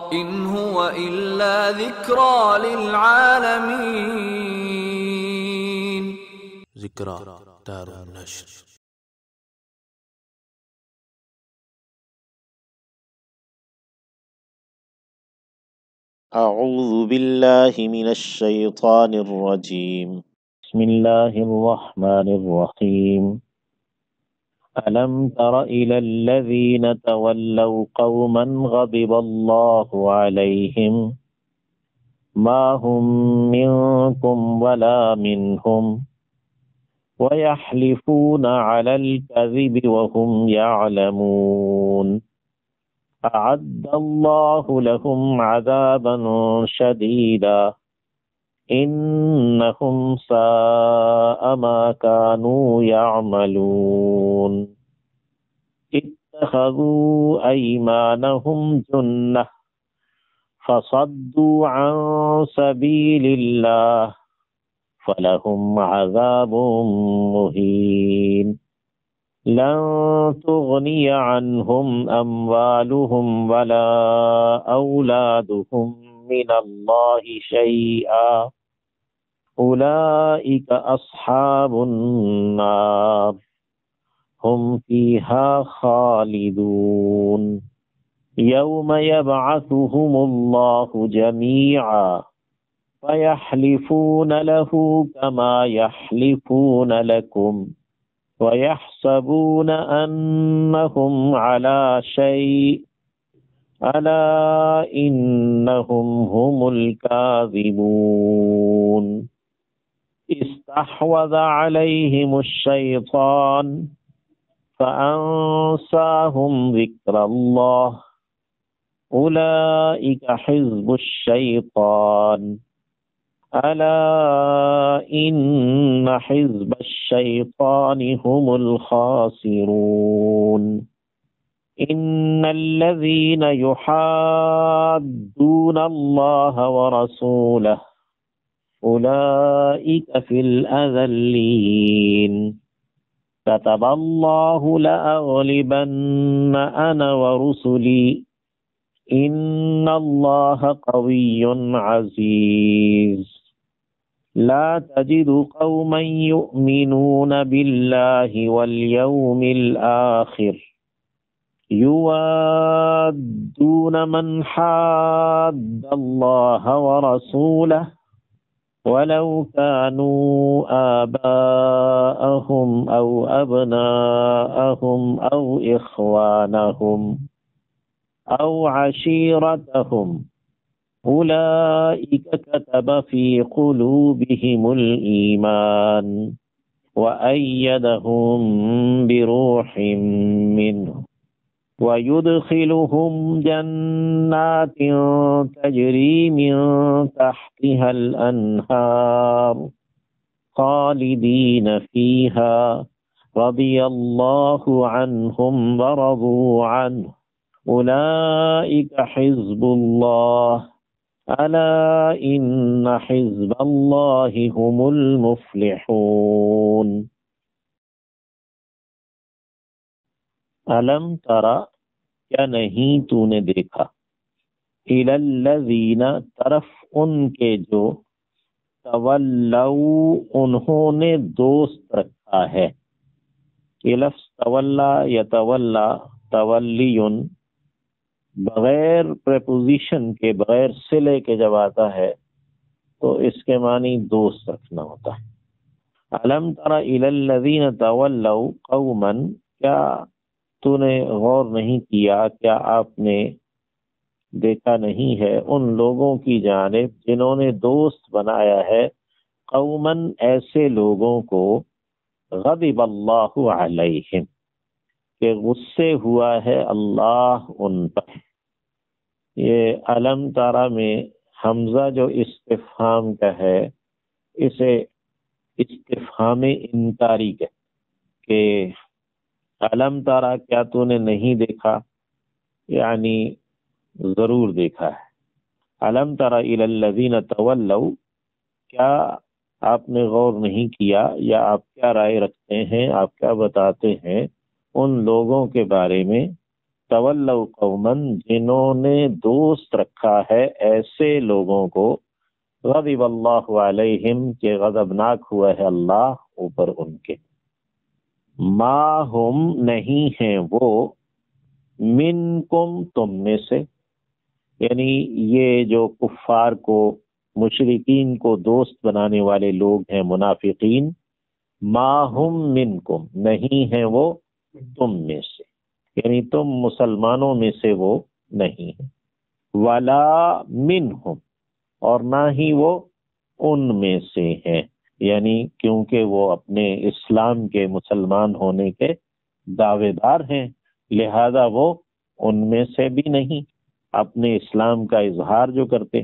إن هو إلا ذكرى للعالمين. ذکریٰ دار النشر۔ اعوذ باللہ من الشیطان الرجیم، بسم اللہ الرحمن الرحیم۔ ألم تر إلى الذين تولوا قوما غضب الله عليهم ما هم منكم ولا منهم ويحلفون على الكذب وهم يعلمون أعد الله لهم عذابا شديدا إنهم ساء ما كانوا يعملون اتخذوا أيمانهم جنة فصدوا عن سبيل الله فلهم عذاب مهين لن تغني عنهم أموالهم ولا أولادهم من الله شيئا أولئك أصحاب النار هم فيها خالدون يوم يبعثهم الله جميعا فيحلفون له كما يحلفون لكم ويحسبون أنهم على شيء ألا إنهم هم الكاذبون استحوذ عليهم الشيطان فأنساهم ذكر الله أولئك حزب الشيطان ألا إن حزب الشيطان هم الخاسرون إن الذين يحادون الله ورسوله أولئك في الأذلين كتب الله لأغلبن أنا ورسلي إن الله قوي عزيز لا تجد قوما يؤمنون بالله واليوم الآخر يوادون من حاد الله ورسوله ولو كانوا آباءهم أو أبناءهم أو إخوانهم أو عشيرتهم أولئك كتب في قلوبهم الإيمان وأيدهم بروح منه ويدخلهم جنات تجري من تحتها الأنهار خالدين فيها رضي الله عنهم ورضوا عنه أولئك حزب الله ألا إن حزب الله هم المفلحون علم ترى کیا نہیں تو نے دیکھا الی الذین طرف ان کے جو تولوا انہوں نے دوست رکھا ہے۔ یہ لفظ تولا یتولا تولیون بغیر پریپوزیشن کے بغیر صلے کے جب آتا ہے تو اس کے معنی دوست رکھنا ہوتا ہے۔ علم تری الی الذین تولوا قوما، کیا تو نے غور نہیں کیا، کیا آپ نے دیکھا نہیں ہے ان لوگوں کی جانب جنہوں نے دوست بنایا ہے قومن ایسے لوگوں کو غضب اللہ علیہم کہ غصے ہوا ہے اللہ ان پر۔ یہ علم تارا میں حمزہ جو استفہام کا ہے اسے استفہام انکاری کہ علم تارا کیا تو نے نہیں دیکھا، یعنی ضرور دیکھا ہے۔ علم تارا الی الذین تولوا، کیا آپ نے غور نہیں کیا یا آپ کیا رائے رکھتے ہیں، آپ کیا بتاتے ہیں ان لوگوں کے بارے میں تولوا قوما، جنہوں نے دوست رکھا ہے ایسے لوگوں کو، غضب اللہ علیہم، کہ غضبناک ہوا ہے اللہ اوپر ان کے، ما ہم، نہیں ہیں وہ، منکم، تم میں سے، یعنی یہ جو کفار کو، مشرکین کو دوست بنانے والے لوگ ہیں منافقین، ما ہم منکم، نہیں ہیں وہ تم میں سے، یعنی تم مسلمانوں میں سے وہ نہیں ہیں، ولا منہم، اور نہ ہی وہ ان میں سے ہیں، یعنی کیونکہ وہ اپنے اسلام کے، مسلمان ہونے کے دعوے دار ہیں، لہذا وہ ان میں سے بھی نہیں، اپنے اسلام کا اظہار جو کرتے۔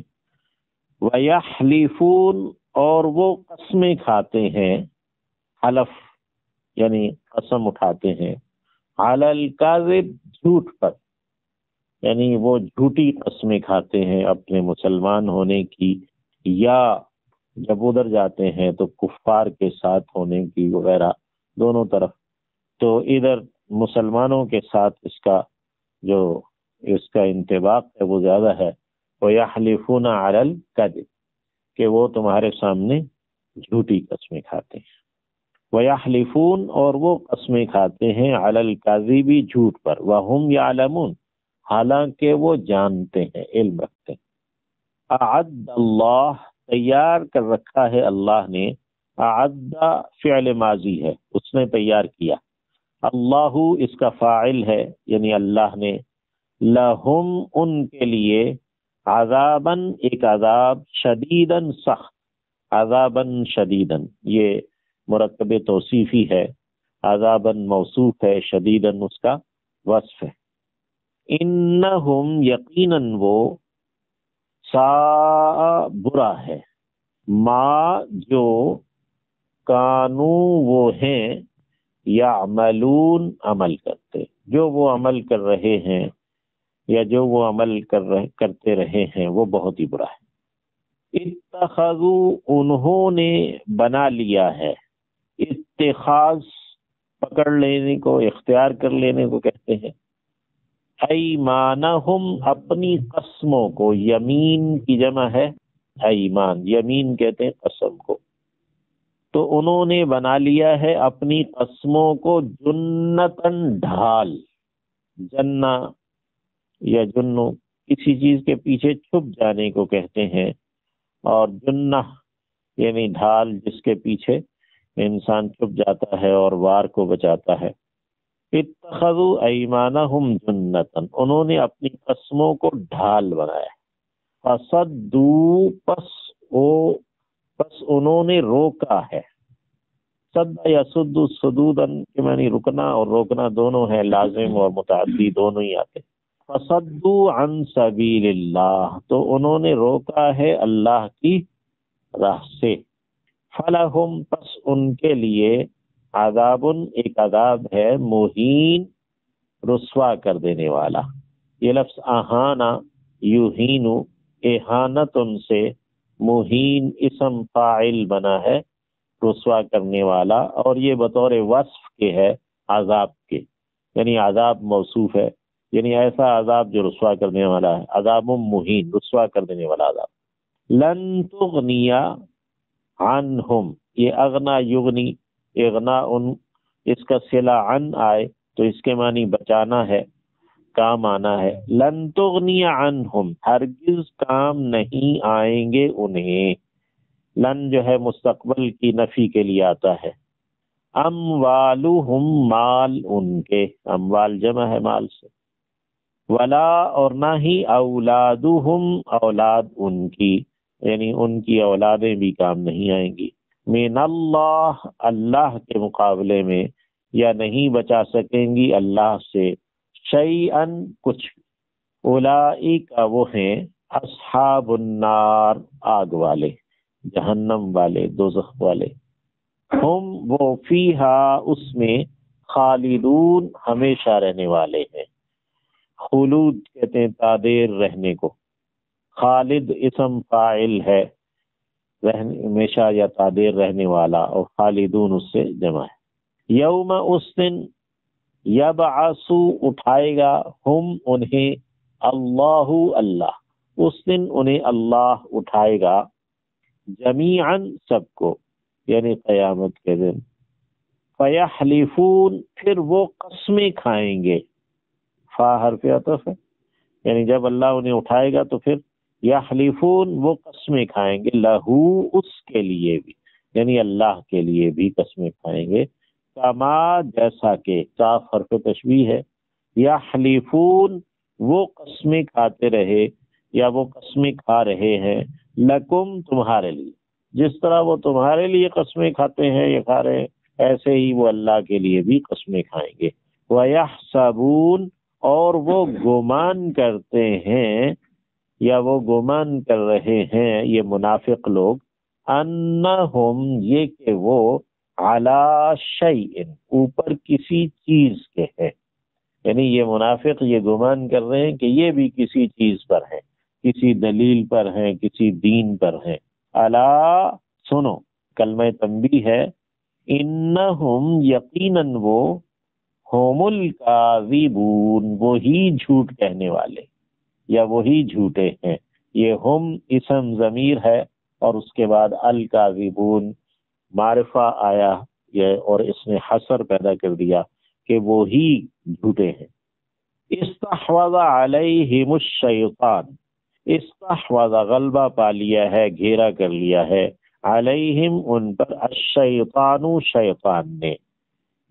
وَيَحْلِفُونَ، اور وہ قسمیں کھاتے ہیں، حلف یعنی قسم اٹھاتے ہیں، علی الکاذب، جھوٹ پر، یعنی وہ جھوٹی قسمیں کھاتے ہیں اپنے مسلمان ہونے کی، یا جب ادھر جاتے ہیں تو کفار کے ساتھ ہونے کی وغیرہ، دونوں طرف، تو ادھر مسلمانوں کے ساتھ اس کا انطباق ہے وہ زیادہ ہے، وَيَحْلِفُونَ عَلَى الْكَذِبِ، کہ وہ تمہارے سامنے جھوٹی قسمیں کھاتے ہیں، وَيَحْلِفُونَ، اور وہ قسمیں کھاتے ہیں، عَلَى الْكَذِبِ، جھوٹ پر، وَهُمْ يَعْلَمُونَ، حالانکہ وہ جانتے ہیں، علم رکھتے ہیں۔ اعد اللہ، تیار کر رکھا ہے اللہ نے، اعد فعل ماضی ہے، اس نے تیار کیا، اللہ اس کا فاعل ہے، یعنی اللہ نے، لہم، ان کے لیے، عذاباً، ایک عذاب، شدیداً، سخت، عذاباً شدیداً، یہ مرکب توصیفی ہے، عذاباً موصوف ہے، شدیداً اس کا وصف ہے۔ انہم، یقیناً وہ، ساء، برا ہے، ما، جو، کانو، وہ ہیں، یعملون، عمل کرتے، جو وہ عمل کر رہے ہیں یا جو وہ عمل کرتے رہے ہیں وہ بہت ہی برا ہے۔ اتخذوا، انہوں نے بنا لیا ہے، اتخاذ پکڑ لینے کو، اختیار کر لینے کو کہتے ہیں، ایمانہم، اپنی قسموں کو، یمین کی جمع ہے ایمان، یمین کہتے ہیں قسم کو، تو انہوں نے بنا لیا ہے اپنی قسموں کو، جنتاً، ڈھال، جنہ یا جنو کسی چیز کے پیچھے چھپ جانے کو کہتے ہیں، اور جنہ یعنی ڈھال جس کے پیچھے انسان چھپ جاتا ہے اور وار کو بچاتا ہے۔ اتخذوا ایمانہم جنتاً، انہوں نے اپنی قسموں کو ڈھال بنایا، فصدوا، پس انہوں نے روکا ہے، صد یا سد، صدوداً کے معنی رکنا اور روکنا دونوں ہیں، لازم اور متعدی دونوں ہی آتے، فصدوا عن سبیل اللہ، تو انہوں نے روکا ہے اللہ کی راہ سے، فلہم، پس ان کے لیے، عذاب، ایک عذاب ہے، مہین، رسوا کر دینے والا، یہ لفظ اہانا یہین، اہانت ان سے، مہین اسم فاعل بنا ہے، رسوا کرنے والا، اور یہ بطور وصف کے ہے عذاب کے، یعنی عذاب موصوف ہے، یعنی ایسا عذاب جو رسوا کرنے والا ہے، عذاب مہین، رسوا کر دینے والا عذاب۔ لن تغنیا عنہم، یہ اغنا یغنی، اغنا ان، اس کا صلہ عن آئے تو اس کے معنی بچانا ہے، کام آنا ہے، لن تغنی عنہم، ہرگز کام نہیں آئیں گے انہیں، لن جو ہے مستقبل کی نفی کے لیے آتا ہے، اموالہم، مال ان کے، اموال جمع ہے مال سے، ولا، اور نہ ہی، اولادہم، اولاد ان کی، یعنی ان کی اولادیں بھی کام نہیں آئیں گی، من اللہ، اللہ کے مقابلے میں، یا نہیں بچا سکیں گی اللہ سے، شیئن، کچھ، اولئک، وہ ہیں، اصحاب النار، آگ والے، جہنم والے، دوزخ والے، ہم، وہ، فیہا، اس میں، خالدون، ہمیشہ رہنے والے ہیں، خلود کہتے ہیں تادیر رہنے کو، خالد اسم فاعل ہے، ہمیشہ یا تادیر رہنے والا، اور خالدون اس سے جمع ہے۔ یوم، اس دن، یبعث اٹھائے گا ہم انہیں اللہ اللہ، اس دن انہیں اللہ اٹھائے گا جمیعاً سب کو، یعنی قیامت کے دن، فیحلفون پھر وہ قسمیں کھائیں گے، فا حرف عطف ہے، یعنی جب اللہ انہیں اٹھائے گا تو پھر یحلفون وہ قسمیں کھائیں گے، لہو اس کے لیے بھی، یعنی اللہ کے لیے بھی قسمیں کھائیں گے، کما جیسا کہ، کاف حرف تشبیہ ہے، یحلفون وہ قسمیں کھاتے رہے یا وہ قسمیں کھا رہے ہیں، لکم تمہارے لیے، جس طرح وہ تمہارے لیے قسمیں کھاتے ہیں یا کھا رہے ہیں، ایسے ہی وہ اللہ کے لیے بھی قسمیں کھائیں گے، وَيَحْسَبُونَ اور وہ گمان کرتے ہیں یا وہ گمان کر رہے ہیں یہ منافق لوگ، انہم یہ کہ وہ علی شیء اوپر کسی چیز کے ہیں، یعنی یہ منافق یہ گمان کر رہے ہیں کہ یہ بھی کسی چیز پر ہیں، کسی دلیل پر ہیں، کسی دین پر ہیں، الا سنو، کلمہ تنبیہ ہے، انہم یقیناً وہ، ہم الکاذبون وہی جھوٹ کہنے والے یا وہی جھوٹے ہیں، یہ ہم اسم ضمیر ہے اور اس کے بعد الکاذبون معرفہ آیا یہ، اور اس نے حصر پیدا کر دیا کہ وہی جھوٹے ہیں۔ استحوذ علیہم الشیطان، استحوذ غلبہ پا لیا ہے، گھیرا کر لیا ہے، علیہم ان پر، الشیطان شیطان نے،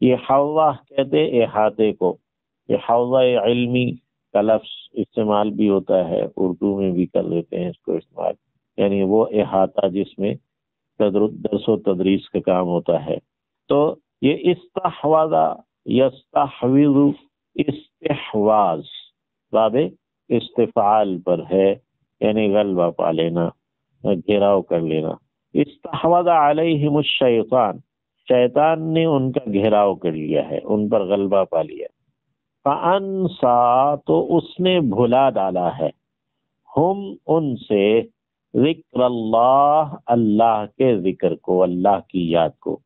یہ حوضہ کہتے احاطے کو، یہ حوضہ علمی کا لفظ استعمال بھی ہوتا ہے، اردو میں بھی کر لیتے ہیں اس کو استعمال، یعنی وہ احاطہ جس میں درس و تدریس کا کام ہوتا ہے۔ تو یہ استحوذ یستحوذ استحواذ باب استفعال پر ہے، یعنی غلبہ پا لینا، گھیراؤ کر لینا۔ استحوذ علیہم الشیطان، شیطان نے ان کا گھیراؤ کر لیا ہے، ان پر غلبہ پا لیا، فانسا تو اس نے بھلا ڈالا ہے، ہم ان سے، ذکر اللہ اللہ کے ذکر کو، اللہ کی یاد کو،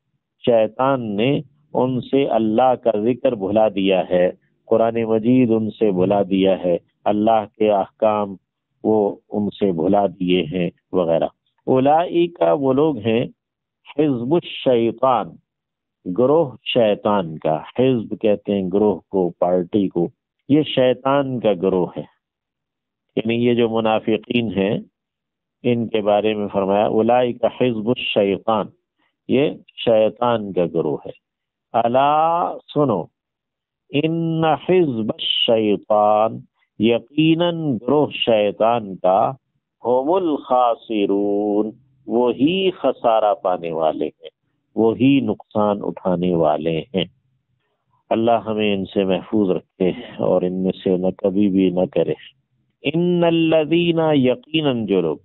شیطان نے ان سے اللہ کا ذکر بھلا دیا ہے، قرآن مجید ان سے بھلا دیا ہے، اللہ کے احکام وہ ان سے بھلا دیے ہیں وغیرہ۔ اولئک وہ لوگ ہیں، حزب الشیطان گروہ شیطان کا، حزب کہتے ہیں گروہ کو، پارٹی کو، یہ شیطان کا گروہ ہے، یعنی یہ جو منافقین ہیں ان کے بارے میں فرمایا اولئک حزب الشیطان، یہ شیطان کا گروہ ہے۔ الا سنو، ان حزب الشیطان یقیناً گروہ شیطان کا، هم الخاسرون وہی خسارہ پانے والے ہیں، وہی نقصان اٹھانے والے ہیں۔ اللہ ہمیں ان سے محفوظ رکھے اور ان میں سے نہ کبھی بھی نہ کرے۔ ان الذین یقیناً جو لوگ،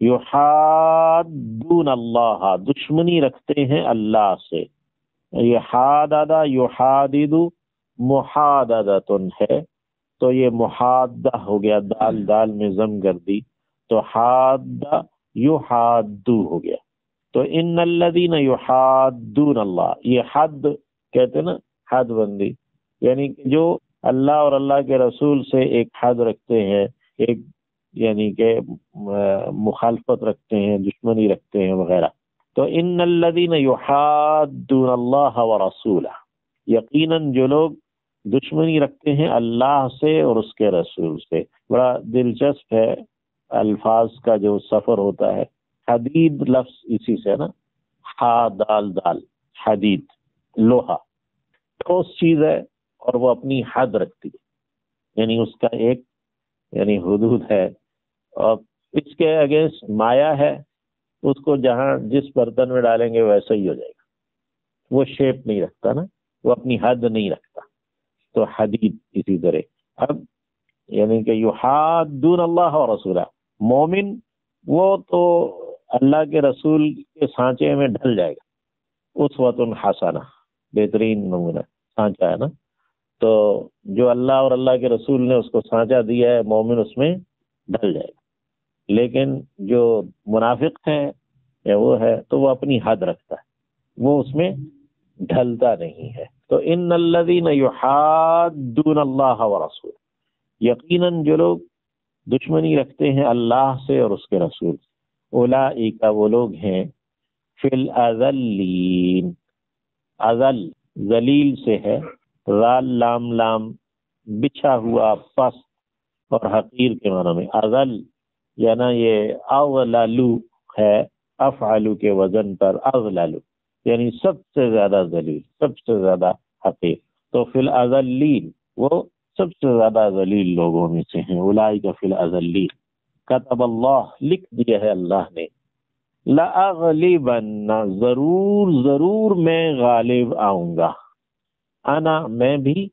یحادون اللہ دشمنی رکھتے ہیں اللہ سے، یہ حاددہ یحادد محاددتن ہے، تو یہ محادہ ہو گیا، دال دال میں ضم کر دی تو حادہ یحادو ہو گیا۔ تو ان الذین یحادون اللہ، یہ حد کہتے نا، حد بندی، یعنی کہ جو اللہ اور اللہ کے رسول سے ایک حد رکھتے ہیں، ایک یعنی کہ مخالفت رکھتے ہیں، دشمنی رکھتے ہیں وغیرہ۔ تو ان الذین یحادون اللہ ورسولہ، یقیناً جو لوگ دشمنی رکھتے ہیں اللہ سے اور اس کے رسول سے۔ بڑا دلچسپ ہے الفاظ کا جو سفر ہوتا ہے، حدید لفظ اسی سے نا، ہا دال دال، حدید لوہا ٹھوس چیز ہے اور وہ اپنی حد رکھتی ہے، یعنی اس کا ایک یعنی حدود ہے، اور اس کے اگینسٹ مایا ہے، اس کو جہاں جس برتن میں ڈالیں گے ویسا ہی ہو جائے گا، وہ شیپ نہیں رکھتا نا، وہ اپنی حد نہیں رکھتا، تو حدید اسی طرح۔ اب یعنی کہ یحادون اللہ و رسولہ، مومن وہ تو اللہ کے رسول کے سانچے میں ڈھل جائے گا، اسوۃ حسنہ بہترین نمونہ سانچہ ہے نا، تو جو اللہ اور اللہ کے رسول نے اس کو سانچہ دیا ہے، مومن اس میں ڈھل جائے گا۔ لیکن جو منافق ہے یا وہ ہے تو وہ اپنی حد رکھتا ہے، وہ اس میں ڈھلتا نہیں ہے۔ تو ان الذین یحادون اللہ ورسول، یقیناً جو لوگ دشمنی رکھتے ہیں اللہ سے اور اس کے رسول سے، اولئک وہ لوگ ہیں فی الاذلین، اذل ذلیل سے ہے، رال لام لام بچھا ہوا پست اور حقیر کے معنی میں اذل، یعنی یہ اغللو ہے، افعلو کے وزن پر اغللو، یعنی سب سے زیادہ ذلیل، سب سے زیادہ حقیر، تو فی الاذلین وہ سب سے زیادہ ذلیل لوگوں میں سے ہیں، اولئک فی الاذلین۔ کتب اللہ لکھ دیا ہے اللہ نے، لأغلبن ضرور ضرور میں غالب آؤں گا، انا میں بھی،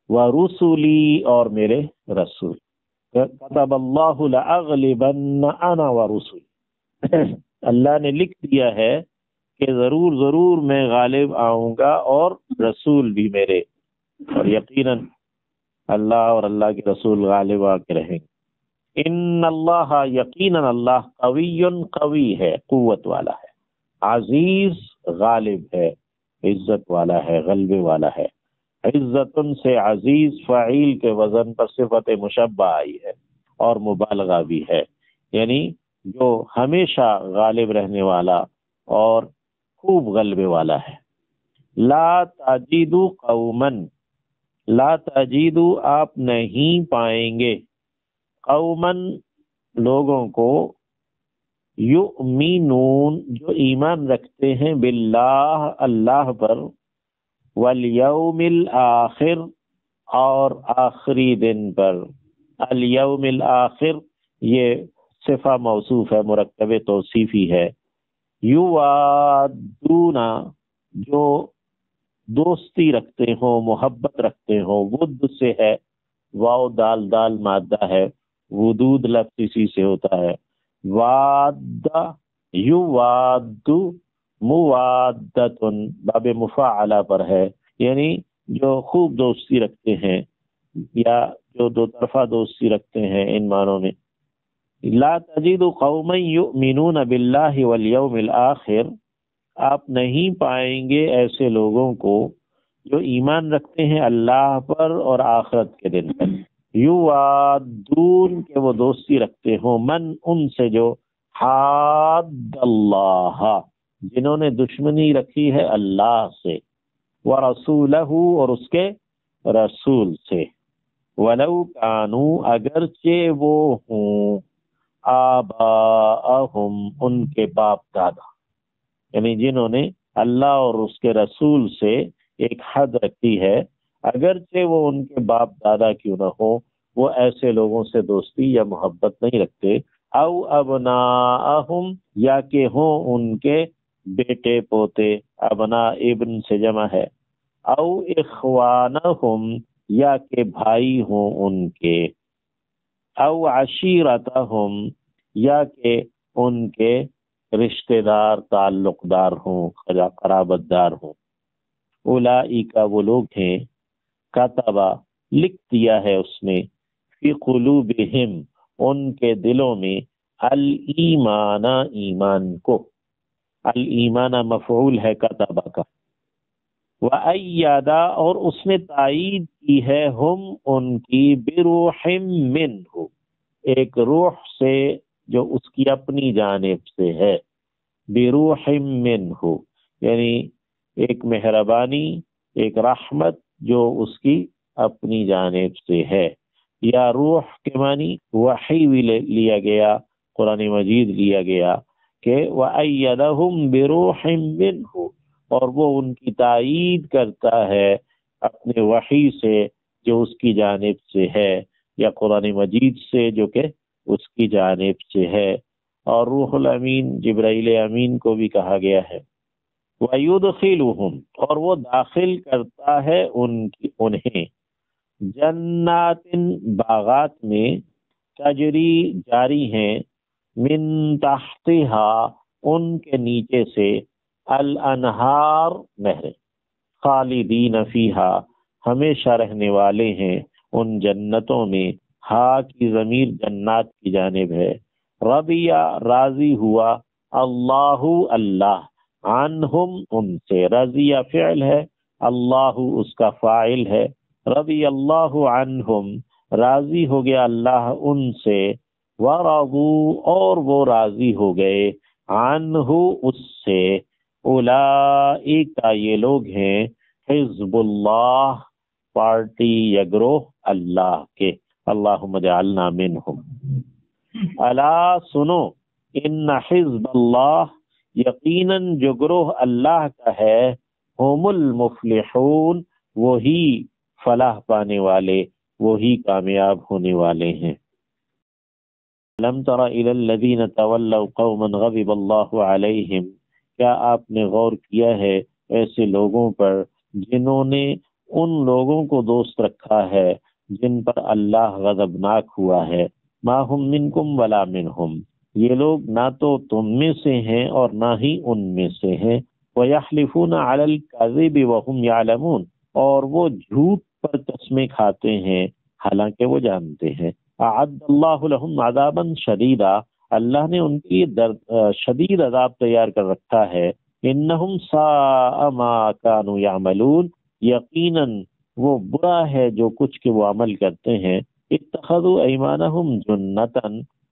ورسولی اور میرے رسول، کتب اللہ لأغلبن انا ورسولی، اللہ نے لکھ دیا ہے کہ ضرور ضرور میں غالب آؤں گا اور رسول بھی میرے، اور یقیناً اللہ اور اللہ کے رسول غالب آ کے رہیں گے۔ ان اللہ یقیناً اللہ قوی قوی ہے، قوت والا ہے، عزیز غالب ہے، عزت والا ہے، غلبے والا ہے۔ عزت سے عزیز فعیل کے وزن پر صفت مشبہ آئی ہے اور مبالغہ بھی ہے، یعنی جو ہمیشہ غالب رہنے والا اور خوب غلبے والا ہے۔ لا تجدوا قوما، لا تجدوا آپ نہیں پائیں گے، قومن لوگوں کو، یؤمنون جو ایمان رکھتے ہیں، باللہ اللہ پر، والیوم الآخر اور آخری دن پر۔ الیوم الآخر یہ صفہ موصوف ہے، مرکب توصیفی ہے۔ یوادون جو دوستی رکھتے ہوں، محبت رکھتے ہوں، ود سے ہے، واو دال دال مادہ ہے، ودود لفظ اسی سے ہوتا ہے۔ واد یواد موادتن باب مفاعلہ پر ہے، یعنی جو خوب دوستی رکھتے ہیں یا جو دو طرفہ دوستی رکھتے ہیں، ان معنوں میں۔ لا تجد قوما یؤمنون باللہ والیوم الآخر، آپ نہیں پائیں گے ایسے لوگوں کو جو ایمان رکھتے ہیں اللہ پر اور آخرت کے دن پر، یوادون کہ وہ دوستی رکھتے ہوں، من ان سے جو حاد اللہ جنہوں نے دشمنی رکھی ہے اللہ سے، ورسولہ اور اس کے رسول سے، ولو کانوا اگرچہ وہ ہوں، آباءہم ان کے باپ دادا، یعنی جنہوں نے اللہ اور اس کے رسول سے ایک حد رکھی ہے، اگرچہ وہ ان کے باپ دادا کیوں نہ ہو، وہ ایسے لوگوں سے دوستی یا محبت نہیں رکھتے۔ او ابناءہم یا کہ ہوں ان کے بیٹے پوتے، ابنا ابن سے جمع ہے، او اخوانہم یا کہ بھائی ہوں ان کے، او عشیرتہم یا کہ ان کے رشتہ دار تعلق دار ہوں، قرابت دار ہوں۔ اولئک وہ لوگ ہیں، کتبہ لکھ دیا ہے اس نے، فی قلوبہم ان کے دلوں میں، الایمان ایمان کو، الایمان مفعول ہے کتبہ کا، وَأَيَّدَ اور اس نے تائید کی ہے، ہم ان کی، بروح منہ ایک روح سے جو اس کی اپنی جانب سے ہے، بروح منہ یعنی ایک مہربانی، ایک رحمت جو اس کی اپنی جانب سے ہے، یا روح کے معنی وحی بھی لیا گیا، قرآن مجید لیا گیا کہ وَأَيَّدَهُمْ بِرُوحٍ مِّنْهُ اور وہ ان کی تائید کرتا ہے اپنے وحی سے جو اس کی جانب سے ہے، یا قرآن مجید سے جو کہ اس کی جانب سے ہے۔ اور روح الامین جبرائیل امین کو بھی کہا گیا ہے۔ وَيُدْخِلُهُمْ اور وہ داخل کرتا ہے انہیں، جنات باغات میں، تجری جاری ہیں، من تحتها ان کے نیچے سے، الانہار نہریں، خالدین فیہا ہمیشہ رہنے والے ہیں ان جنتوں میں، ہا کی ضمیر جنات کی جانب ہے، رضیہ راضی ہوا، اللہ اللہ عنہم ان سے، رضیہ فعل ہے، اللہ اس کا فاعل ہے، رضی اللہ عنہم راضی ہو گیا اللہ ان سے، ورضوا اور وہ راضی ہو گئے، عنہ اس سے، اولئک یہ لوگ ہیں حزب اللہ پارٹی یا گروہ اللہ کے، اللہم اجعلنا منہم۔ الا سنو، ان حزب اللہ یقیناً جو گروہ اللہ کا ہے، ہم المفلحون وہی فلاح پانے والے، وہی کامیاب ہونے والے ہیں۔ لم تر الی الذین تولوا قوما غضب اللہ علیہم، کیا آپ نے غور کیا ہے ایسے لوگوں پر جنہوں نے ان لوگوں کو دوست رکھا ہے جن پر اللہ غضبناک ہوا ہے، ما ہم منکم ولا منہم، یہ لوگ نہ تو تم میں سے ہیں اور نہ ہی ان میں سے ہیں، وَيَحْلِفُونَ عَلَى الْكَذِبِ وَهُمْ يَعْلَمُونَ اور وہ جھوٹ پر قسمیں کھاتے ہیں حالانکہ وہ جانتے ہیں، اعد اللہ لہم عذابا شدیدا، اللہ نے ان کے لیے شدید عذاب تیار کر رکھا ہے، انہم ساء ما كانوا يعملون یقیناً وہ برا ہے جو کچھ کہ وہ عمل کرتے ہیں، اتخذوا ایمانہم جنتا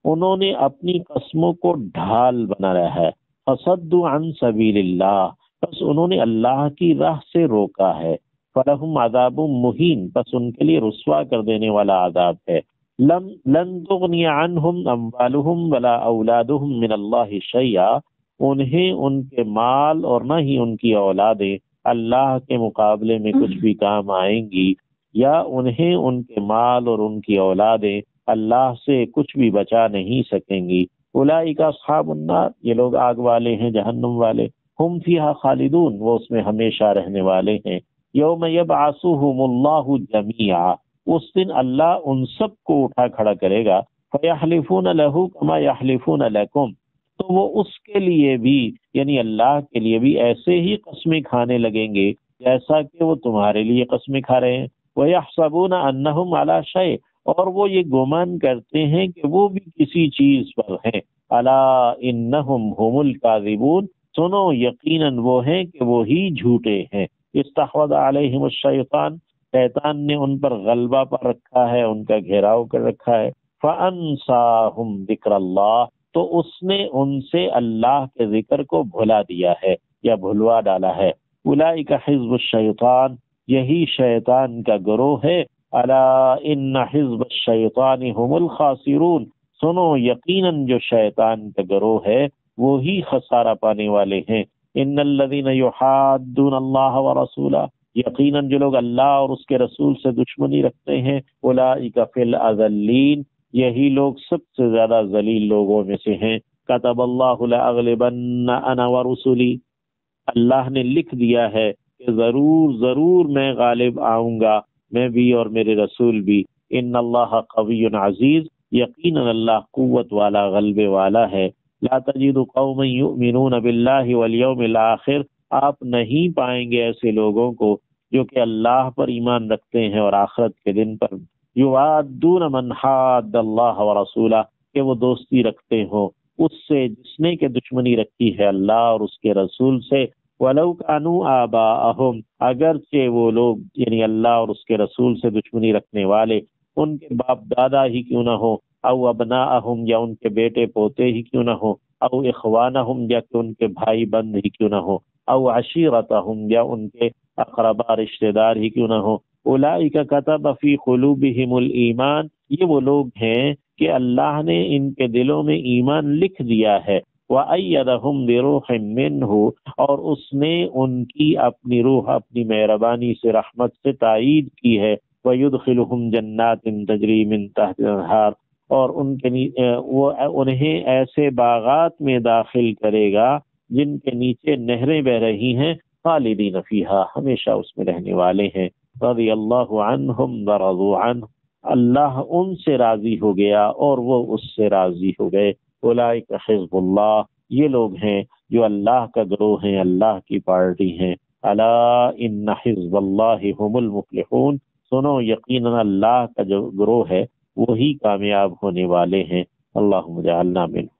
انہوں نے اپنی قسموں کو ڈھال بنا رہا ہے، فصدوا عن سبیل اللہ بس انہوں نے اللہ کی راہ سے روکا ہے، فلہم عذاب مہین بس ان کے لیے رسوا کر دینے والا عذاب ہے، لن تغنی عنہم اموالہم ولا اولادہم من اللہ شیئا انہیں ان کے مال اور نہ ہی ان کی اولادیں اللہ کے مقابلے میں کچھ بھی کام آئیں گی، یا انہیں ان کے مال اور ان کی اولادیں اللہ سے کچھ بھی بچا نہیں سکیں گی، اولئک اصحاب النار یہ لوگ آگ والے ہیں، جہنم والے، ہم فیہا خالدون وہ اس میں ہمیشہ رہنے والے ہیں، یوم یبعثہم اللہ جمیعا اس دن اللہ ان سب کو اٹھا کھڑا کرے گا، فیحلفون لہ کما یحلفون لکم تو وہ اس کے لیے بھی یعنی اللہ کے لیے بھی ایسے ہی قسمیں کھانے لگیں گے جیسا کہ وہ تمہارے لیے قسمیں کھا رہے ہیں، وَيَحْسَبُونَ أَنَّهُمْ عَلَى شَيْءٍ اور وہ یہ گمان کرتے ہیں کہ وہ بھی کسی چیز پر ہیں، أَلَا إِنَّهُمْ هُمُ الْكَاذِبُونَ سنو یقیناً وہ ہیں کہ وہی جھوٹے ہیں، استحوذ علیہم الشیطان شیطان نے ان پر غلبہ پر رکھا ہے، ان کا گھیراؤ کر رکھا ہے، فَأَنْسَاهُمْ ذِكْرَ اللَّهِ تو اس نے ان سے اللہ کے ذکر کو بھلا دیا ہے یا بھلوا ڈالا ہے، اولئک حزب الشیطان یہی شیطان کا گروہ ہے، الا ان حزب الشیطان هم الخاسرون سنو یقیناً جو شیطان کا گروہ ہے وہی خسارہ پانے والے ہیں، ان الذین یحادون اللہ ورسولہ یقیناً جو لوگ اللہ اور اس کے رسول سے دشمنی رکھتے ہیں، اولئک فی الاذلین یہی لوگ سب سے زیادہ ذلیل لوگوں میں سے ہیں، کتب اللہ لاغلبن انا ورسلی اللہ نے لکھ دیا ہے کہ ضرور ضرور میں غالب آؤں گا، میں بھی اور میرے رسول بھی، ان اللہ قوی عزیز یقیناً اللہ قوت والا غلبے والا ہے، لا تجد قوما یؤمنون باللہ والیوم الآخر آپ نہیں پائیں گے ایسے لوگوں کو جو کہ اللہ پر ایمان رکھتے ہیں اور آخرت کے دن پر، یوادون من حاد اللہ ورسولہ کہ وہ دوستی رکھتے ہوں اس سے جس نے کہ دشمنی رکھی ہے اللہ اور اس کے رسول سے، وَلَوْ كَانُوا آبَاءَهُمْ اگرچہ وہ لوگ یعنی اللہ اور اس کے رسول سے دشمنی رکھنے والے ان کے باپ دادا ہی کیوں نہ ہو، او ابناءہم یا ان کے بیٹے پوتے ہی کیوں نہ ہو، او اخوانہم یا کہ ان کے بھائی بند ہی کیوں نہ ہو، او عشیرتہم یا ان کے اقربا رشتہ دار ہی کیوں نہ ہو، اولئک کتب فی قلوبہم الایمان یہ وہ لوگ ہیں کہ اللہ نے ان کے دلوں میں ایمان لکھ دیا ہے، وَأَيَّدَهُمْ بِرُوحٍ مِّنْهُ اور اس نے ان کی اپنی روح اپنی مہربانی سے رحمت سے تائید کی ہے، وَيُدْخِلُهُمْ جَنَّاتٍ تَجْرِي مِن تَحْتِهَا الْأَنْهَارُ اور ان کے وہ انہیں ایسے باغات میں داخل کرے گا جن کے نیچے نہریں بہ رہی ہیں، خالدین فیہا ہمیشہ اس میں رہنے والے ہیں، رضی اللہ عنہم ورضوا عنہ اللہ ان سے راضی ہو گیا اور وہ اس سے راضی ہو گئے، اولئک حزب اللہ یہ لوگ ہیں جو اللہ کا گروہ ہیں، اللہ کی پارٹی ہیں، الا ان حزب اللہ هم المفلحون سنو یقینا اللہ کا جو گروہ ہے وہی کامیاب ہونے والے ہیں، اللہم اجعلنا منهم۔